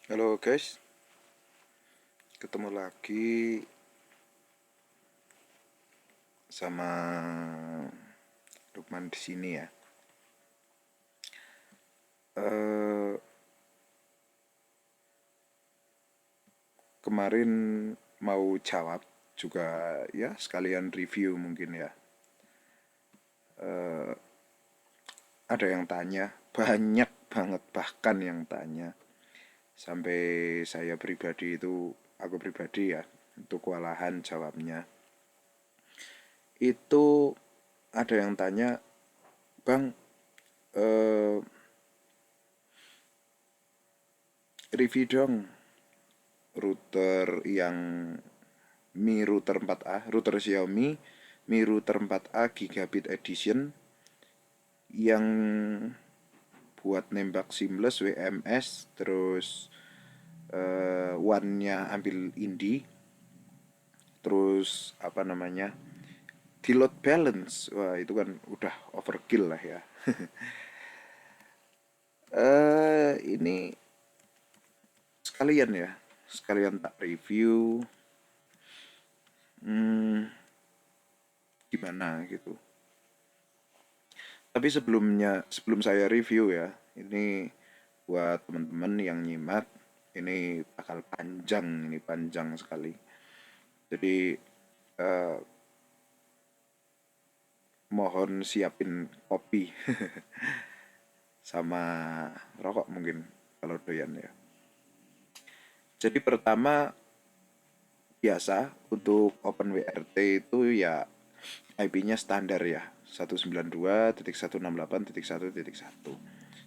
Halo guys, ketemu lagi sama Lukman di sini ya. Eh Kemarin mau jawab juga ya sekalian review mungkin ya. Ada yang tanya, banyak banget bahkan yang tanya. Sampai saya pribadi itu, aku pribadi ya, itu kewalahan jawabnya. Itu ada yang tanya, Bang, eh, review dong router yang Mi router 4A, router Xiaomi Mi router 4A Gigabit Edition yang buat nembak seamless WMS, terus one-nya ambil indie, terus apa namanya, di load balance. Wah, itu kan udah overkill lah ya. Ini sekalian ya, sekalian tak review gimana gitu. Tapi sebelum saya review ya, ini buat teman-teman yang nyimak, ini bakal panjang, ini panjang sekali. Jadi mohon siapin kopi sama rokok mungkin kalau doyan ya. Jadi pertama, biasa untuk OpenWRT itu ya IP-nya standar ya, 192.168.1.1.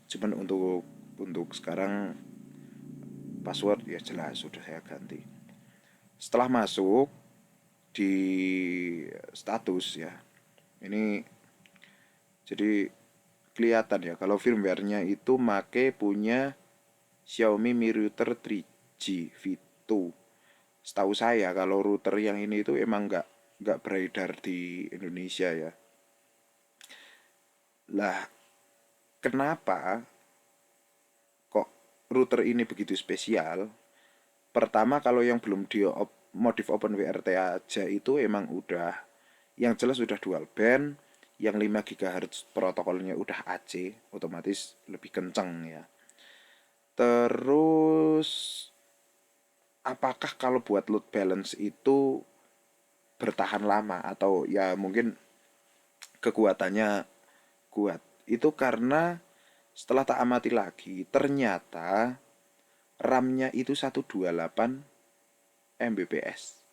Cuman untuk sekarang password ya jelas sudah saya ganti. Setelah masuk di status ya, ini jadi kelihatan ya kalau firmware-nya itu make punya Xiaomi Mi Router 3G V2. Setahu saya kalau router yang ini itu emang nggak beredar di Indonesia ya. Lah, kenapa kok router ini begitu spesial? Pertama, kalau yang belum di modif OpenWRT aja itu emang udah, yang jelas udah dual band, yang 5 GHz protokolnya udah AC, otomatis lebih kenceng ya. Terus apakah kalau buat load balance itu bertahan lama atau ya mungkin kekuatannya kuat? Itu karena setelah tak amati lagi, ternyata RAM-nya itu 128 Mbps.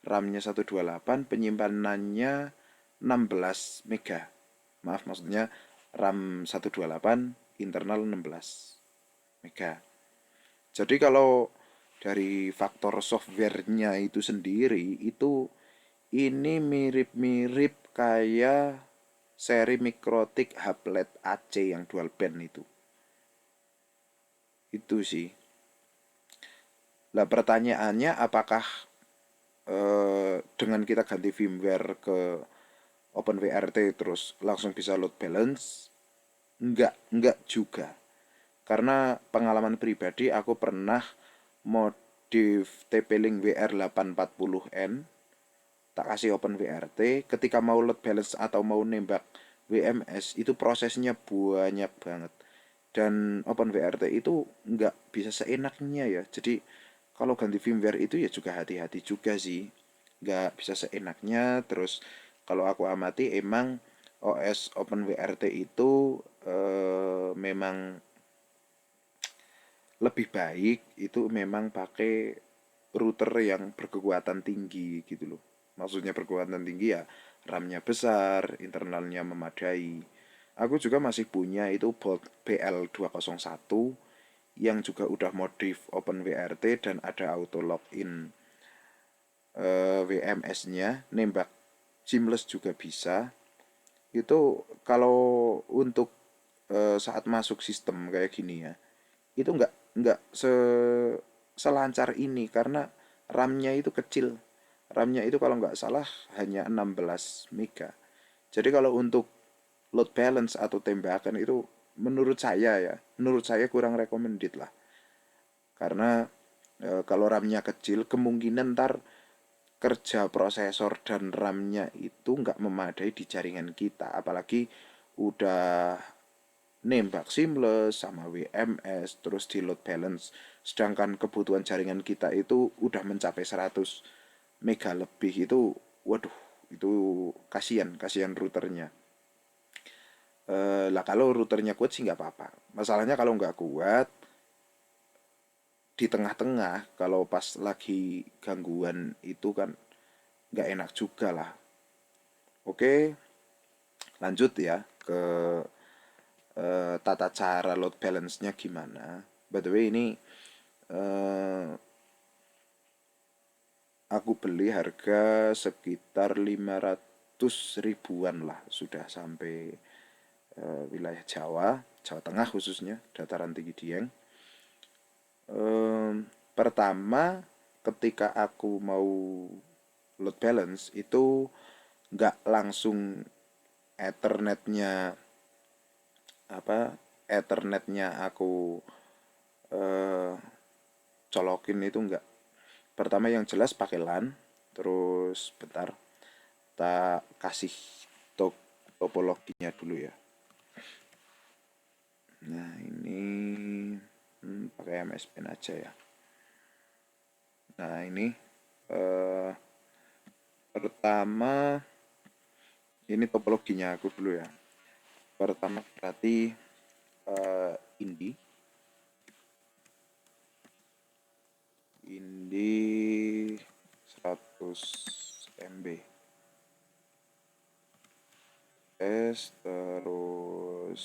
RAM-nya 128, penyimpanannya 16 mega. Maaf, maksudnya RAM 128, internal 16 mega. Jadi kalau dari faktor softwarenya itu sendiri, itu ini mirip-mirip kayak seri Mikrotik Hublet AC yang dual band itu. Itu sih. Lah pertanyaannya apakah dengan kita ganti firmware ke OpenWRT terus langsung bisa load balance? Enggak juga. Karena pengalaman pribadi aku pernah modif TP-Link WR840N, tak kasih OpenWRT, ketika mau load balance atau mau nembak WMS itu prosesnya banyak banget. Dan OpenWRT itu nggak bisa seenaknya ya. Jadi kalau ganti firmware itu ya juga hati-hati juga sih. Nggak bisa seenaknya. Terus kalau aku amati emang OS OpenWRT itu memang lebih baik itu memang pakai router yang berkekuatan tinggi gitu loh. Maksudnya berkekuatan tinggi ya RAM-nya besar, internalnya memadai. Aku juga masih punya itu Bolt BL201 yang juga udah modif OpenWRT dan ada auto login WMS-nya, nembak seamless juga bisa. Itu kalau untuk saat masuk sistem kayak gini ya, itu nggak selancar ini karena RAM-nya itu kecil. RAM-nya itu kalau nggak salah hanya 16 mega. Jadi kalau untuk load balance atau tembakan itu menurut saya ya, menurut saya kurang recommended lah. Karena kalau RAM-nya kecil, kemungkinan ntar kerja prosesor dan RAM-nya itu nggak memadai di jaringan kita. Apalagi udah nembak seamless sama WMS terus di load balance, sedangkan kebutuhan jaringan kita itu udah mencapai 100 mega lebih. Itu waduh, itu kasihan routernya. Lah kalau routernya kuat sih nggak apa-apa, masalahnya kalau nggak kuat di tengah-tengah, kalau pas lagi gangguan itu kan nggak enak juga lah. Oke, lanjut ya ke tata cara load balance-nya gimana. By the way, ini eh, aku beli harga sekitar 500 ribuan lah, sudah sampai wilayah Jawa, Jawa Tengah khususnya, dataran tinggi Dieng. Pertama, ketika aku mau load balance itu nggak langsung ethernetnya ethernetnya aku eh, colokin, itu enggak. Pertama yang jelas pakai LAN, terus bentar tak kasih topologinya dulu ya. Nah ini pakai MSPN aja ya. Nah ini eh, pertama ini topologinya aku dulu ya. Pertama berarti Indi Indi 100 MB S, terus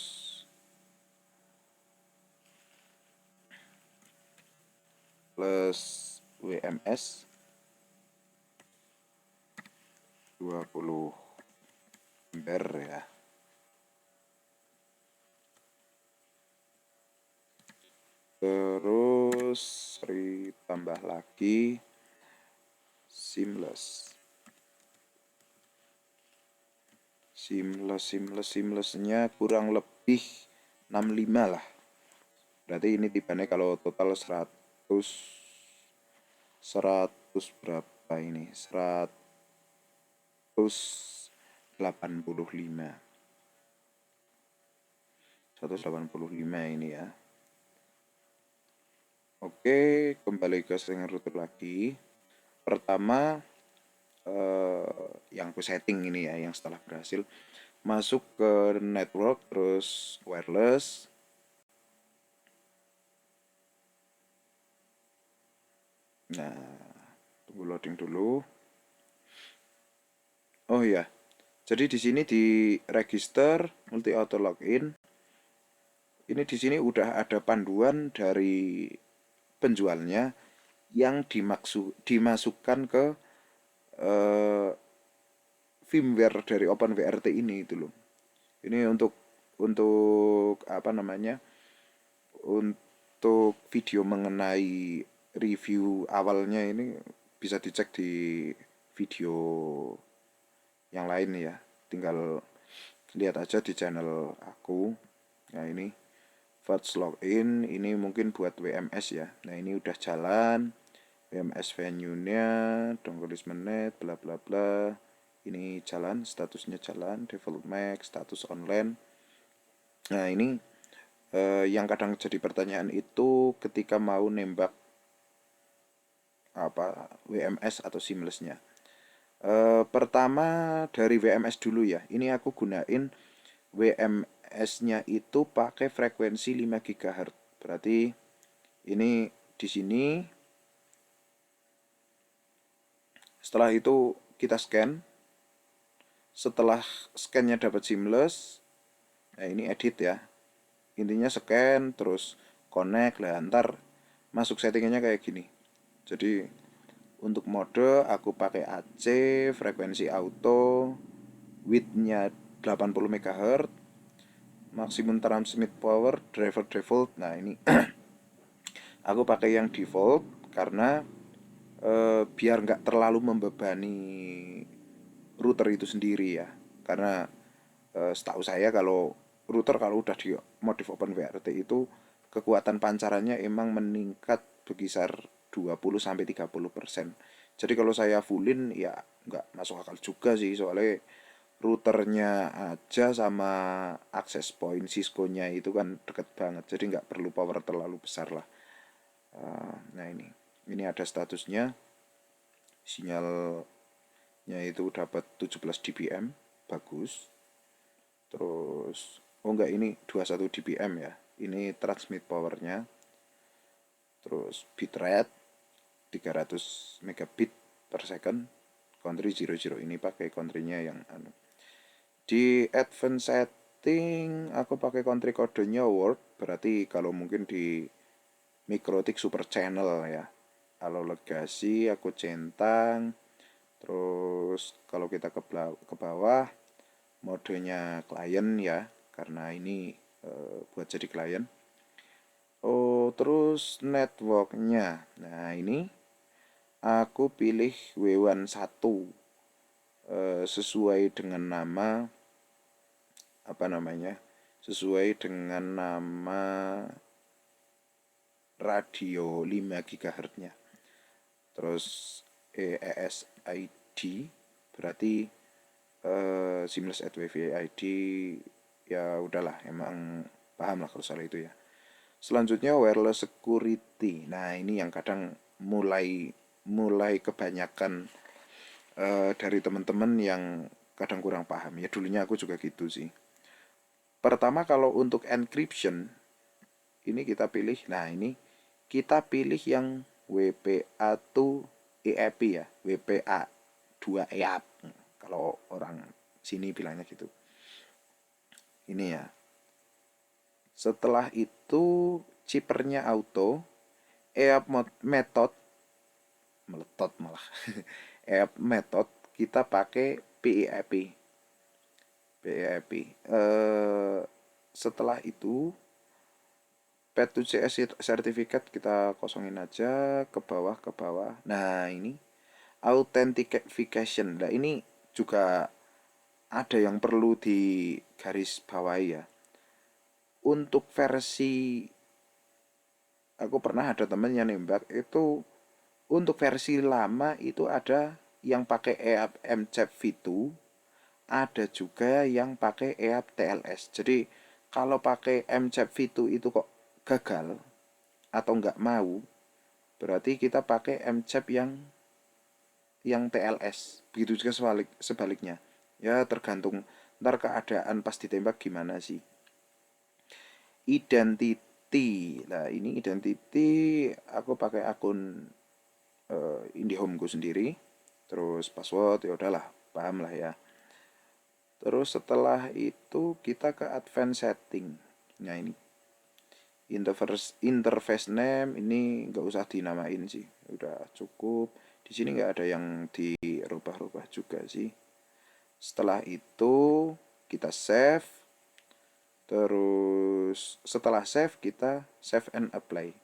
plus WMS 20 ampere ya. Terus ditambah lagi seamless. Seamlessnya kurang lebih 65 lah. Berarti ini tipenya kalau total 100 berapa ini? 185. 185 ini ya. Oke, kembali ke setting router lagi. Pertama yang aku setting ini ya, yang setelah berhasil masuk ke network, terus wireless. Nah, tunggu loading dulu. Oh iya, jadi di sini di register multi auto login. Ini di sini udah ada panduan dari penjualnya yang dimasukkan ke eh, firmware dari OpenWRT ini itu loh. Ini untuk apa namanya? Untuk video mengenai review awalnya ini bisa dicek di video yang lain ya. Tinggal lihat aja di channel aku. Nah ini first login, ini mungkin buat WMS ya. Nah ini udah jalan, WMS venue-nya, dongle menit, bla bla bla. Ini jalan, statusnya jalan, default MAC, status online. Nah ini yang kadang jadi pertanyaan itu ketika mau nembak apa WMS atau seamlessnya. Pertama dari WMS dulu ya. Ini aku gunain WMS-nya itu pakai frekuensi 5 GHz. Berarti ini di sini. Setelah itu kita scan. Setelah scan-nya dapat seamless, nah ini edit ya. Intinya scan terus connect lah, ntar masuk settingannya kayak gini. Jadi untuk mode aku pakai AC, frekuensi auto, width-nya 80 MHz, maksimum transmit power, driver default. Nah ini aku pakai yang default karena biar nggak terlalu membebani router itu sendiri ya. Karena setahu saya kalau router kalau udah di modif OpenWRT itu kekuatan pancarannya emang meningkat berkisar 20-30%. Jadi kalau saya fullin ya nggak masuk akal juga sih, soalnya routernya aja sama access point Cisco-nya itu kan deket banget, jadi nggak perlu power terlalu besar lah. Nah ini ada statusnya, sinyalnya itu dapat 17 dBm, bagus. Terus oh enggak, ini 21 dBm ya, ini transmit powernya. Terus bitrate 300 megabit per second, country 00, ini pakai countrynya yang di advance setting aku pakai country kodenya Word, berarti kalau mungkin di Mikrotik Super Channel ya. Kalau Legacy aku centang. Terus kalau kita ke bawah, modenya klien ya, karena ini buat jadi klien. Oh, terus networknya. Nah, ini aku pilih W11 sesuai dengan nama, apa namanya? Sesuai dengan nama radio 5 GHz-nya. Terus ESID berarti seamless at WiFi ID, ya udahlah, emang paham lah kalau salah itu ya. Selanjutnya wireless security. Nah, ini yang kadang mulai kebanyakan dari teman-teman yang kadang kurang paham. Ya dulunya aku juga gitu sih. Pertama kalau untuk encryption ini kita pilih. Nah, ini kita pilih yang WPA2 EAP ya, WPA 2 EAP. Kalau orang sini bilangnya gitu. Ini ya. Setelah itu chippernya auto, EAP method meletot malah. EAP method kita pakai PEAP. PEAP. Setelah itu P2CS sertifikat kita kosongin aja, ke bawah. Nah, ini authentication. Nah, ini juga ada yang perlu di garis bawahi ya. Untuk versi, aku pernah ada temen yang nembak itu, untuk versi lama itu ada yang pakai EAP MCAP V2, ada juga yang pakai EAP TLS. Jadi kalau pakai MCAP V2 itu kok gagal atau nggak mau, berarti kita pakai MCAP yang TLS. Begitu juga sebaliknya. Ya tergantung ntar keadaan pas ditembak gimana sih. Identity. Nah, ini identity aku pakai akun IndiHome-ku sendiri. Terus password ya udahlah, paham lah ya. Terus setelah itu kita ke advanced setting. Nah, ini interface name ini nggak usah dinamain sih, udah cukup. Di sini nggak ada yang dirubah-rubah juga sih. Setelah itu kita save. Terus setelah save kita save and apply.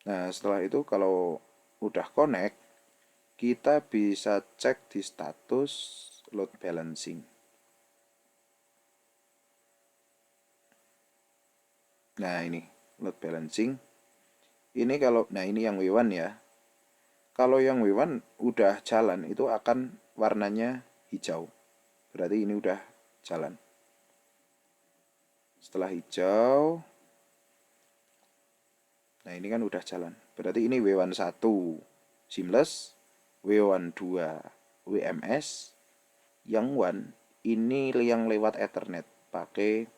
Nah, setelah itu kalau udah connect, kita bisa cek di status load balancing. Nah, ini load balancing. Ini kalau, nah ini yang W1 ya. Kalau yang W1 udah jalan itu akan warnanya hijau. Berarti ini udah jalan. Setelah hijau, nah ini kan udah jalan. Berarti ini W11 seamless, W12 WMS, yang one ini yang lewat Ethernet pakai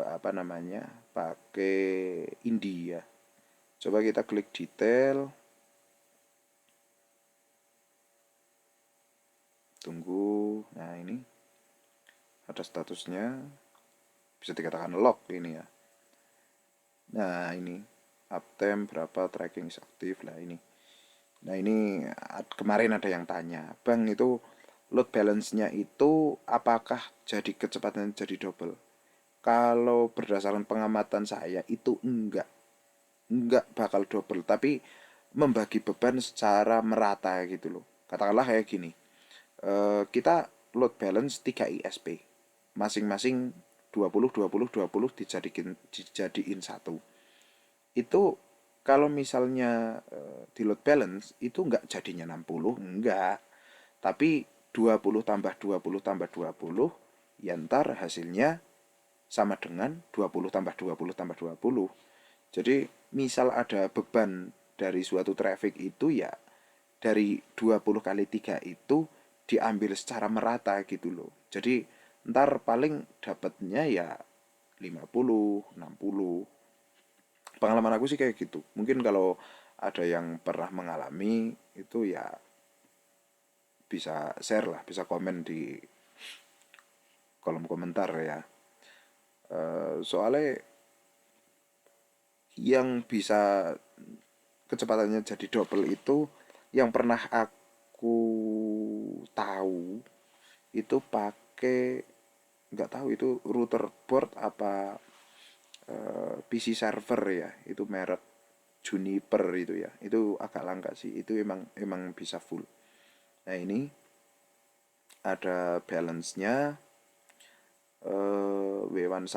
apa namanya? Pakai India. Coba kita klik detail. Tunggu. Nah, ini ada statusnya. Bisa dikatakan lock ini ya. Nah, ini uptime berapa, tracking is aktif lah ini. Nah, ini kemarin ada yang tanya, Bang, itu load balance-nya itu apakah jadi kecepatan jadi double? Kalau berdasarkan pengamatan saya itu enggak bakal double, tapi membagi beban secara merata gitu loh. Katakanlah kayak gini, kita load balance 3 ISP, masing-masing 20 20 20 dijadiin satu. Itu kalau misalnya di load balance itu nggak jadinya 60, enggak. Tapi 20 tambah 20 tambah 20, ya ntar hasilnya sama dengan 20 tambah 20 tambah 20. Jadi misal ada beban dari suatu traffic itu, ya dari 20 kali 3 itu diambil secara merata gitu loh. Jadi ntar paling dapatnya ya 50, 60. Pengalaman aku sih kayak gitu. Mungkin kalau ada yang pernah mengalami itu ya bisa share lah, bisa komen di kolom komentar ya. Soalnya yang bisa kecepatannya jadi double itu yang pernah aku tahu itu pakai, nggak tahu itu router board apa PC server ya, itu merek Juniper itu ya, itu agak langka sih, itu emang bisa full. Nah ini ada balance-nya, W11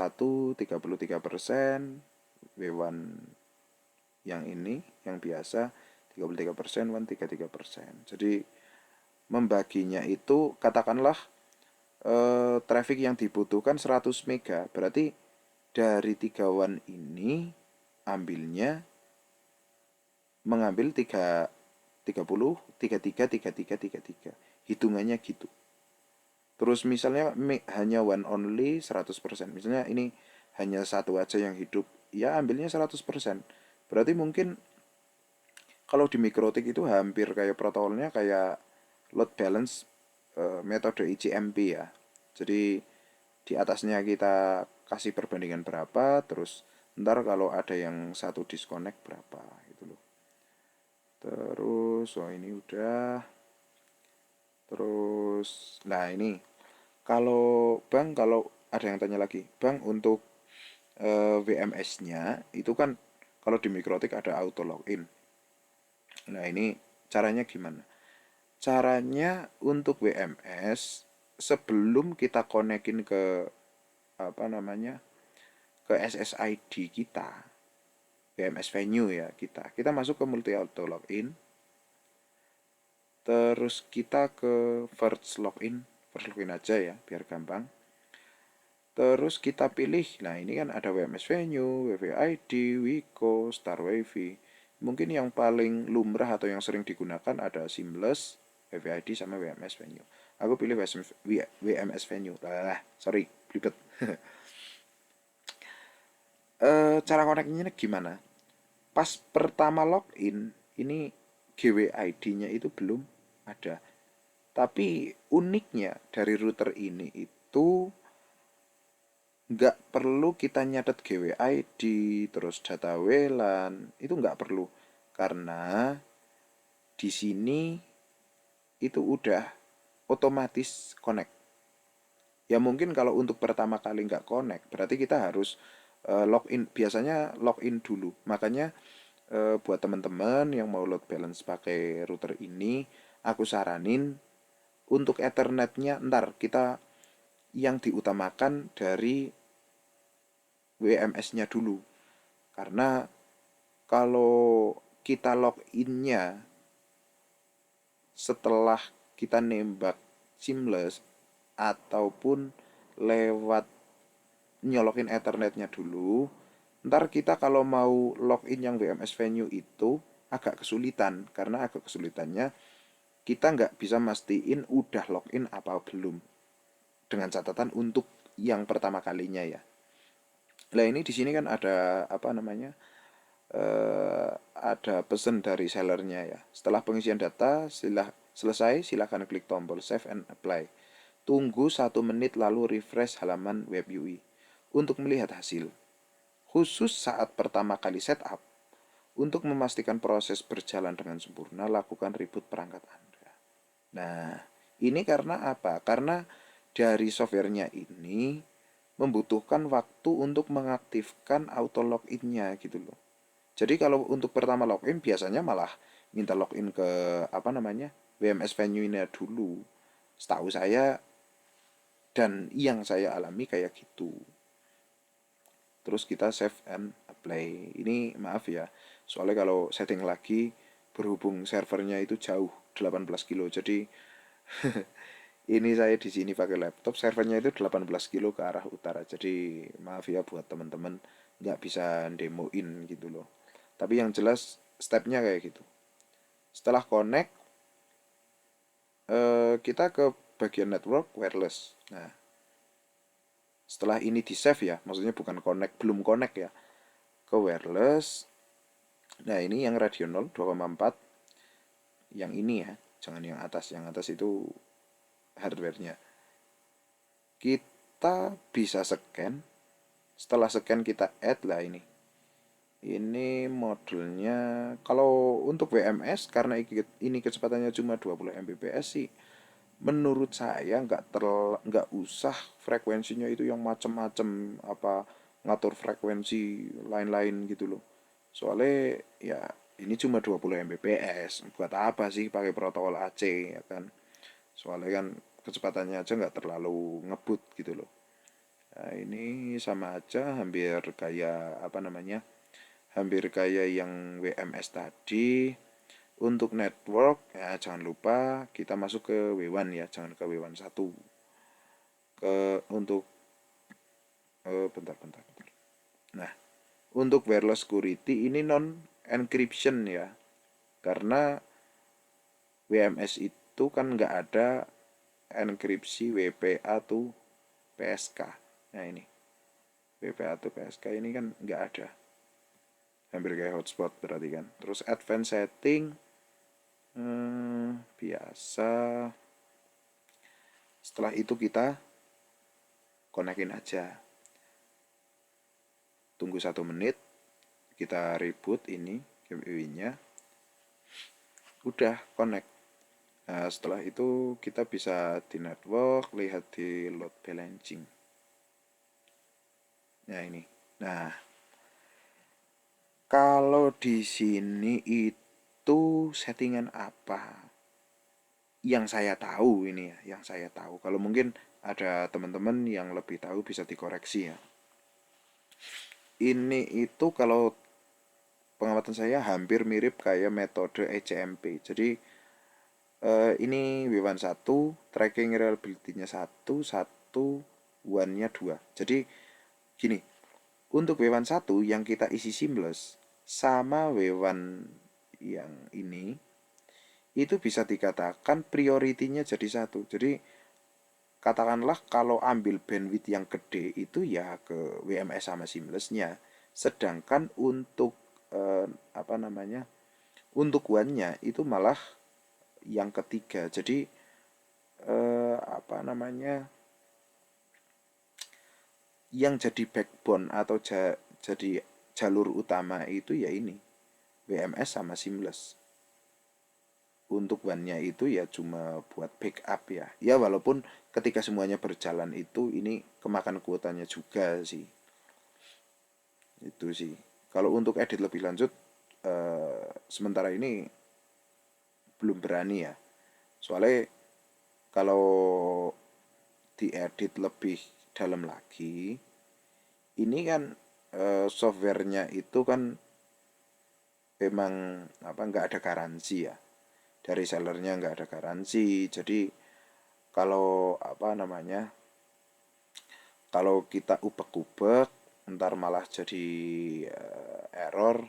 33%, W1 yang ini yang biasa 33%, W1 33%. Jadi membaginya itu katakanlah traffic yang dibutuhkan 100 mega, berarti dari 3 WAN ini ambilnya mengambil 30 33 33 33. Hitungannya gitu. Terus misalnya hanya one only 100%. Misalnya ini hanya satu aja yang hidup, ya ambilnya 100%. Berarti mungkin kalau di mikrotik itu hampir kayak protokolnya kayak load balance metode ICMP ya. Jadi di atasnya kita kasih perbandingan berapa, terus ntar kalau ada yang satu disconnect berapa gitu loh. Terus oh ini udah. Terus nah ini kalau Bang, kalau ada yang tanya lagi, Bang, untuk WMS-nya itu kan kalau di Mikrotik ada auto login. Nah, ini caranya gimana? Caranya untuk WMS sebelum kita konekin ke apa namanya? Ke SSID kita, WMS venue ya kita. Kita masuk ke multi auto login, terus kita ke first login aja ya biar gampang. Terus kita pilih, nah ini kan ada WMS venue, WVID, Wiko, Star Wifi. Mungkin yang paling lumrah atau yang sering digunakan ada Seamless, WVID sama WMS venue. Aku pilih WMS venue. Sorry, ribet. Cara koneknya gimana? Pas pertama login, ini GWID-nya itu belum ada. Tapi uniknya dari router ini itu nggak perlu kita nyatet GWID terus data WLAN, itu nggak perlu karena di sini itu udah otomatis connect. Ya mungkin kalau untuk pertama kali nggak connect berarti kita harus login, biasanya login dulu. Makanya buat teman-teman yang mau load balance pakai router ini, aku saranin untuk Ethernetnya ntar kita yang diutamakan dari WMS-nya dulu. Karena kalau kita loginnya setelah kita nembak Seamless ataupun lewat nyolokin Ethernetnya dulu, ntar kita kalau mau login yang WMS venue itu agak kesulitan. Karena agak kesulitannya kita nggak bisa mastiin udah login apa belum. Dengan catatan untuk yang pertama kalinya ya. Nah ini di sini kan ada apa namanya? Ada pesan dari sellernya ya. Setelah pengisian data selesai, silahkan klik tombol save and apply. Tunggu 1 menit lalu refresh halaman web UI untuk melihat hasil. Khusus saat pertama kali setup, untuk memastikan proses berjalan dengan sempurna, lakukan reboot perangkat Anda. Nah, ini karena apa? Karena dari softwarenya ini membutuhkan waktu untuk mengaktifkan auto login-nya gitu loh. Jadi kalau untuk pertama login biasanya malah minta login ke apa namanya WMS venue-nya dulu. Setahu saya dan yang saya alami kayak gitu. Terus kita save and apply. Ini maaf ya, soalnya kalau setting lagi berhubung servernya itu jauh 18 kilo, jadi ini saya di sini pakai laptop, servernya itu 18 kilo ke arah utara. Jadi maaf ya buat teman-teman nggak bisa demoin gitu loh. Tapi yang jelas stepnya kayak gitu. Setelah connect, kita ke bagian network wireless. Nah, setelah ini di save ya, maksudnya bukan connect, belum connect ya, ke wireless. Nah, ini yang radio 0 2,4, yang ini ya, jangan yang atas. Yang atas itu hardware-nya. Kita bisa scan. Setelah scan kita add lah ini. Ini modelnya kalau untuk WMS karena ini kecepatannya cuma 20 Mbps sih. Menurut saya nggak usah frekuensinya itu yang macem-macem, apa ngatur frekuensi lain-lain gitu loh. Soalnya ya ini cuma 20 Mbps. Buat apa sih pakai protokol AC ya kan? Soalnya kan kecepatannya aja nggak terlalu ngebut gitu loh. Nah, ini sama aja hampir kayak apa namanya? Hampir kayak yang WMS tadi. Untuk network ya jangan lupa kita masuk ke W1 ya, jangan ke W1 1. Untuk bentar. Nah, untuk wireless security ini non encryption ya. Karena WMS itu kan nggak ada enkripsi WPA to PSK. Nah ini WPA to PSK ini kan nggak ada. Hampir kayak hotspot berarti kan. Terus advanced setting biasa. Setelah itu kita konekin aja. Tunggu 1 menit. Kita reboot ini GPU-nya. Udah connect. Nah, setelah itu kita bisa di network, lihat di load balancing. Nah ini. Nah, kalau di sini itu settingan apa? Yang saya tahu ini ya, yang saya tahu. Kalau mungkin ada teman-teman yang lebih tahu bisa dikoreksi ya. Ini itu kalau pengamatan saya hampir mirip kayak metode ECMP. Jadi ini W1 1, tracking reliability-nya 1, one-nya 2. Jadi gini, untuk W1 1 yang kita isi seamless sama W1 yang ini itu bisa dikatakan prioritinya jadi satu. Jadi katakanlah kalau ambil bandwidth yang gede itu ya ke WMS sama seamlessnya. Sedangkan untuk apa namanya? Untuk one-nya itu malah yang ketiga. Jadi apa namanya? Yang jadi backbone atau jadi jalur utama itu ya ini WMS sama seamless. Untuk one-nya itu ya cuma buat backup ya. Ya walaupun ketika semuanya berjalan itu ini kemakan kuotanya juga sih. Itu sih. Kalau untuk edit lebih lanjut sementara ini belum berani ya. Soalnya kalau diedit lebih dalam lagi, ini kan softwarenya itu kan memang apa nggak ada garansi ya. Dari sellernya nggak ada garansi. Jadi kalau apa namanya, kalau kita ubek-ubek ntar malah jadi error,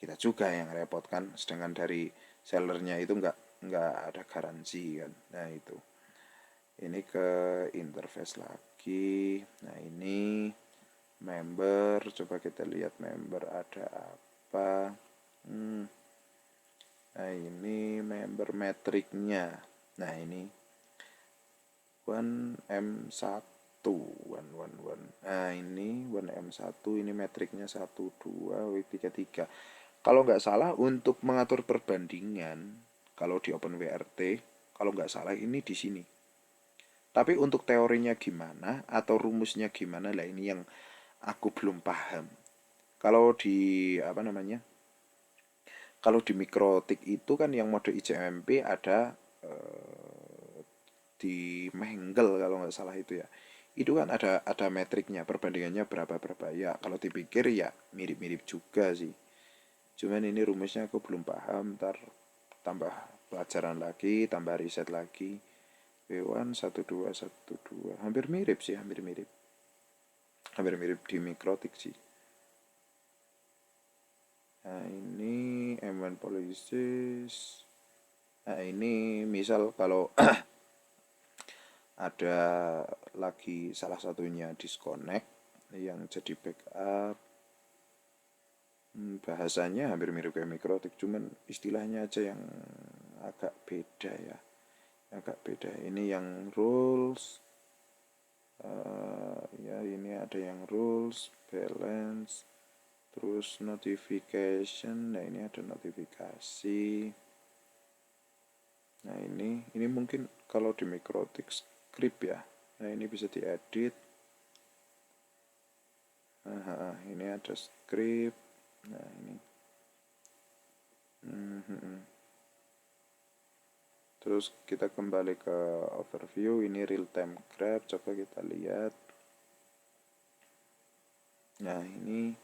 kita juga yang repot kan. Sedangkan dari sellernya itu nggak ada garansi kan. Nah itu. Ini ke interface lagi. Nah ini member, coba kita lihat member ada apa. Nah ini member metriknya. Nah ini 1M1 Nah ini 1M1, ini metriknya 12 W33. Kalau nggak salah untuk mengatur perbandingan, kalau di OpenWRT, kalau nggak salah ini di sini. Tapi untuk teorinya gimana atau rumusnya gimana lah ini yang aku belum paham. Kalau di apa namanya? Kalau di mikrotik itu kan yang mode ICMP ada di Menggel kalau nggak salah itu ya. itu kan ada metriknya, perbandingannya berapa ya. Kalau dipikir ya mirip-mirip juga sih, cuman ini rumusnya aku belum paham. Ntar tambah pelajaran lagi, tambah riset lagi. W1 1212 hampir mirip sih, hampir mirip di mikrotik sih. Nah ini M1 polysis. Nah ini misal kalau ada lagi salah satunya disconnect yang jadi backup, bahasanya hampir mirip kayak mikrotik, cuman istilahnya aja yang agak beda ya, agak beda. Ini yang rules, ya ini ada yang rules, balance, terus notification. Nah ini ada notifikasi. Nah ini mungkin kalau di mikrotik script ya. Nah ini bisa diedit. Nah ini ada script. Nah ini. Terus kita kembali ke overview. Ini real time graph. Coba kita lihat. Nah ini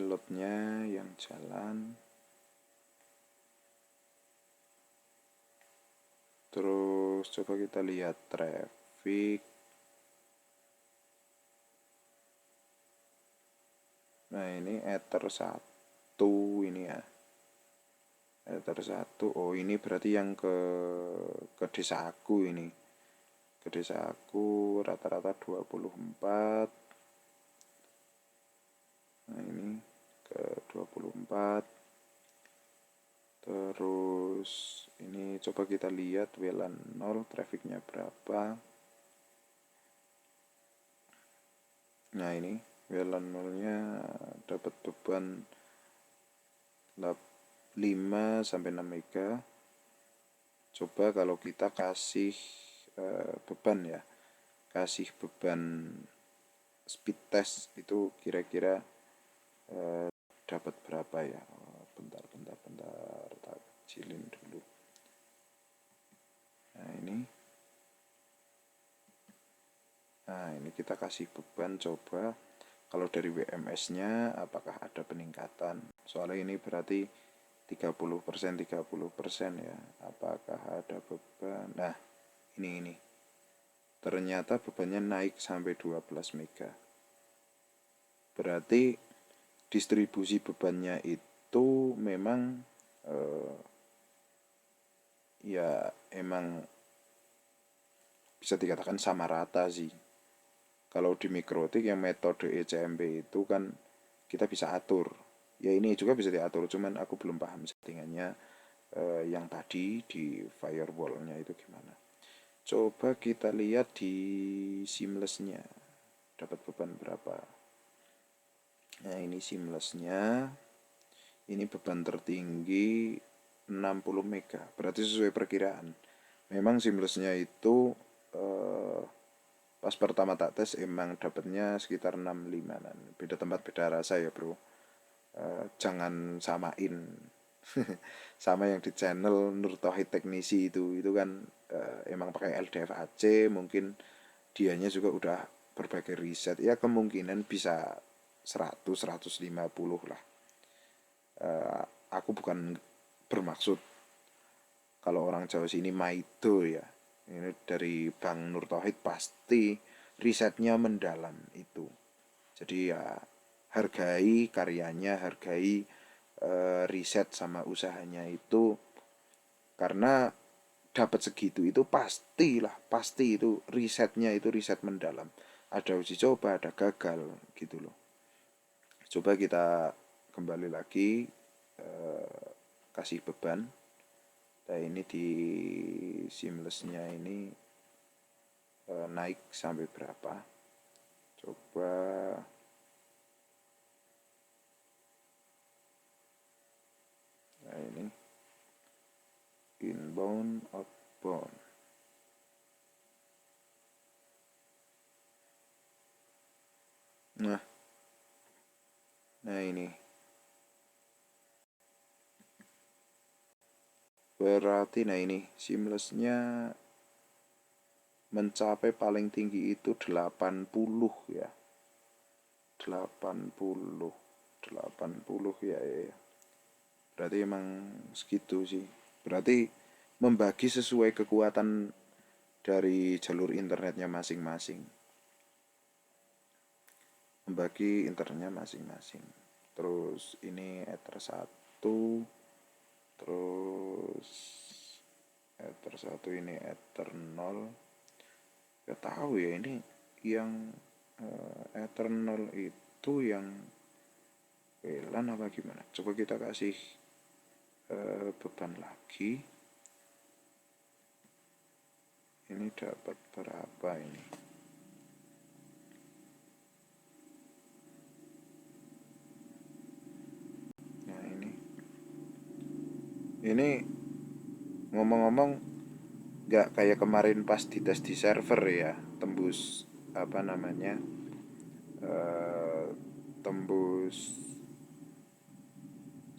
loadnya yang jalan. Terus coba kita lihat traffic. Nah ini ether 1 ini ya. Ether 1. Oh ini berarti yang ke desa aku ini. Ke desa aku rata-rata 24. Nah ini ke 24. Terus ini coba kita lihat WLAN 0 trafficnya berapa. Nah ini WLAN 0-nya dapat beban 5 sampai 6 mega. Coba kalau kita kasih beban ya, kasih beban speed test itu kira-kira dapat berapa ya. Bentar tak kecilin dulu. Nah ini kita kasih beban, coba kalau dari WMS-nya apakah ada peningkatan. Soalnya ini berarti 30% ya. Apakah ada beban? Nah ini ternyata bebannya naik sampai 12 mega. Berarti distribusi bebannya itu memang ya emang bisa dikatakan sama rata sih. Kalau di mikrotik yang metode ECMP itu kan kita bisa atur. Ya ini juga bisa diatur, cuman aku belum paham settingannya yang tadi di firewall-nya itu gimana. Coba kita lihat di seamless-nya dapat beban berapa. Nah ini seamless-nya, ini beban tertinggi 60 mega, berarti sesuai perkiraan. Memang seamless-nya itu pas pertama tak tes emang dapatnya sekitar 65-an. Beda tempat beda rasa ya bro. Jangan samain sama yang di channel Nur Tauhid Teknisi itu kan emang pakai LDFAC, mungkin dianya juga udah berbagai riset ya, kemungkinan bisa 100-150 lah. Aku bukan bermaksud kalau orang Jawa sini maido ya. Ini dari Bang Nur Tauhid pasti risetnya mendalam itu. Jadi ya hargai karyanya, hargai riset sama usahanya itu, karena dapat segitu itu pasti itu risetnya itu riset mendalam. Ada uji coba, ada gagal gitu loh. Coba kita kembali lagi kasih beban. Nah ini di seamless-nya ini naik sampai berapa. Coba nah ini inbound outbound. Nah ini berarti nah ini seamless-nya mencapai paling tinggi itu 80 ya. 80 80 ya, ya. Berarti emang segitu sih. Berarti membagi sesuai kekuatan dari jalur internetnya masing-masing. Membagi internetnya masing-masing. Terus ini Ether 1, terus Ether 1 ini Ether 0. Gak tahu ya ini yang Ether 0 itu yang WLAN apa gimana? Coba kita kasih beban lagi. Ini dapat berapa ini? Nah ini ngomong-ngomong nggak kayak kemarin pas dites di server ya, tembus apa namanya, tembus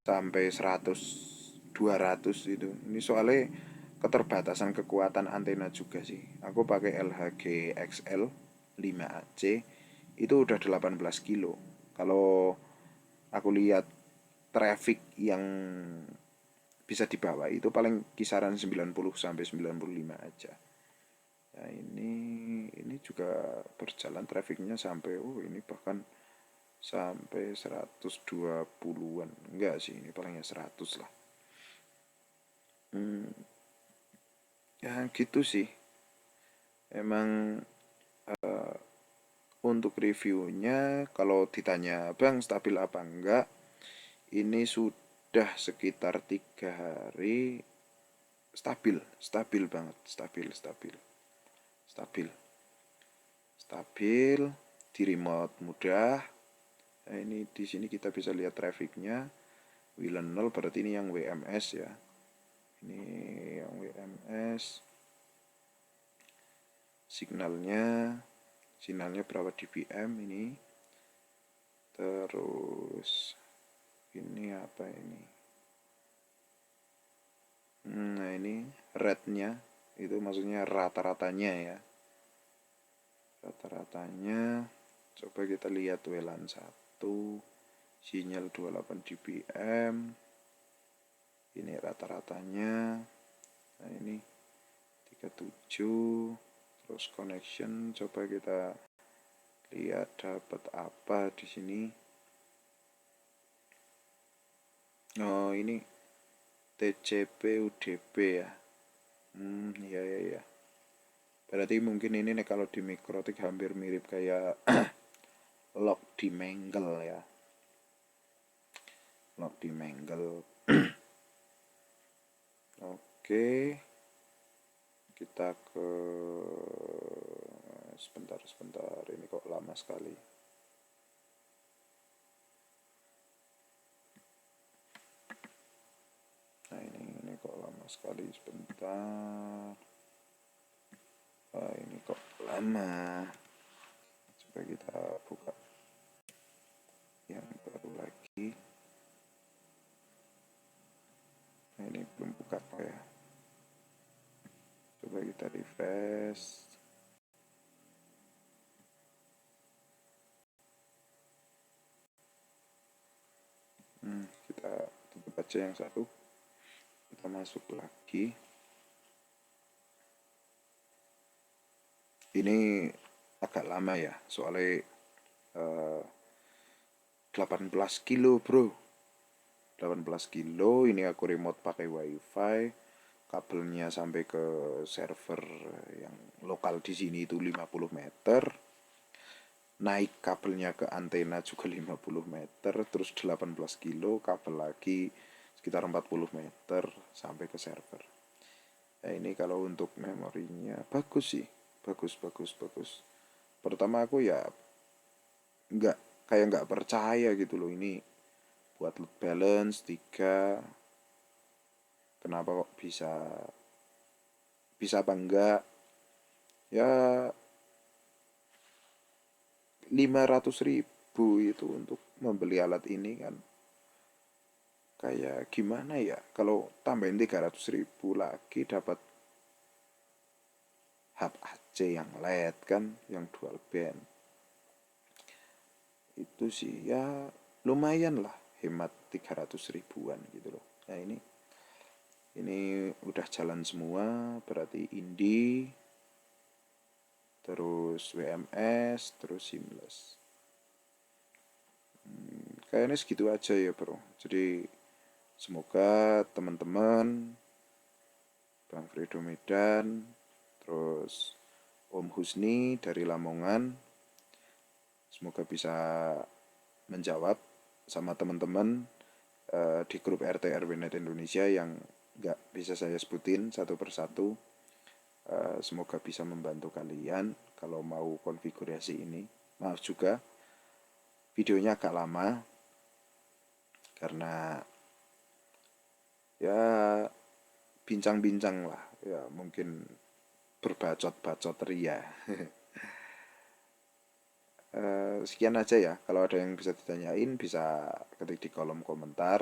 sampai 100 200 itu. Ini soalnya keterbatasan kekuatan antena juga sih. Aku pakai LHG XL 5AC itu udah 18 kilo. Kalau aku lihat traffic yang bisa dibawa itu paling kisaran 90 sampai 95 aja. Nah, ini juga berjalan trafficnya sampai ini bahkan sampai 120-an. Enggak sih, ini palingnya 100 lah. Ya gitu sih. Emang untuk reviewnya kalau ditanya bang stabil apa enggak, ini sudah sekitar 3 hari stabil, stabil banget, stabil, stabil, stabil, stabil di remote mudah. Nah, ini di sini kita bisa lihat trafficnya. WLAN 0 berarti ini yang WMS ya. Ini yang WMS. Sinyalnya berapa dBm ini. Terus ini apa ini? Nah ini rate-nya itu maksudnya rata-ratanya ya. Rata-ratanya coba kita lihat WLAN 1 sinyal 28 dBm. Ini rata-ratanya. Nah ini 37. Terus connection coba kita lihat dapat apa di sini. Oh ini TCP UDP ya. Iya ya ya. Berarti mungkin ini nih kalau di Mikrotik hampir mirip kayak log di Mangle ya. Log di Mangle. Oke. Kita ke sebentar ini kok lama sekali. Nah ini kok lama sekali sebentar. Ini kok lama. Coba kita buka yang baru lagi. Nah ini belum buka ya. Coba kita refresh. Kita tutup aja yang satu. Kita masuk lagi. Ini agak lama ya, soalnya 18 kilo bro. 18 kilo, ini aku remote pakai wifi. Kabelnya sampai ke server yang lokal di sini itu 50 meter. Naik kabelnya ke antena juga 50 meter, terus 18 kilo, kabel lagi sekitar 40 meter sampai ke server. Nah ini kalau untuk memorinya bagus sih, bagus. Pertama aku ya nggak percaya gitu loh, ini buat load balance 3, kenapa kok bisa apa enggak ya. 500.000 itu untuk membeli alat ini kan kayak gimana ya, kalau tambahin 300.000 lagi dapat hub aja C yang LED kan, yang dual band. Itu sih ya lumayan lah, hemat 300 ribuan gitu loh. Nah ini udah jalan semua, berarti Indi, terus WMS, terus Seamless. Kayaknya segitu aja ya bro. Jadi semoga teman-teman, Bang Fredo Medan, terus Om Husni dari Lamongan, semoga bisa menjawab sama teman-teman di grup RT RW Net Indonesia yang nggak bisa saya sebutin satu persatu. Semoga bisa membantu kalian kalau mau konfigurasi ini. Maaf juga videonya agak lama karena ya bincang-bincang lah, ya mungkin berbacot-bacot ria. Sekian aja ya, kalau ada yang bisa ditanyain bisa ketik di kolom komentar.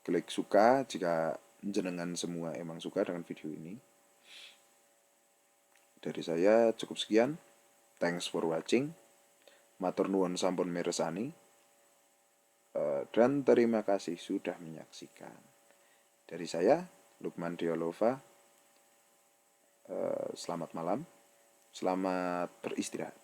Klik suka jika jenengan semua emang suka dengan video ini. Dari saya cukup sekian. Thanks for watching. Matur nuwun sampun mirsani. Dan terima kasih sudah menyaksikan. Dari saya, Lukman Diolova. Selamat malam. Selamat beristirahat.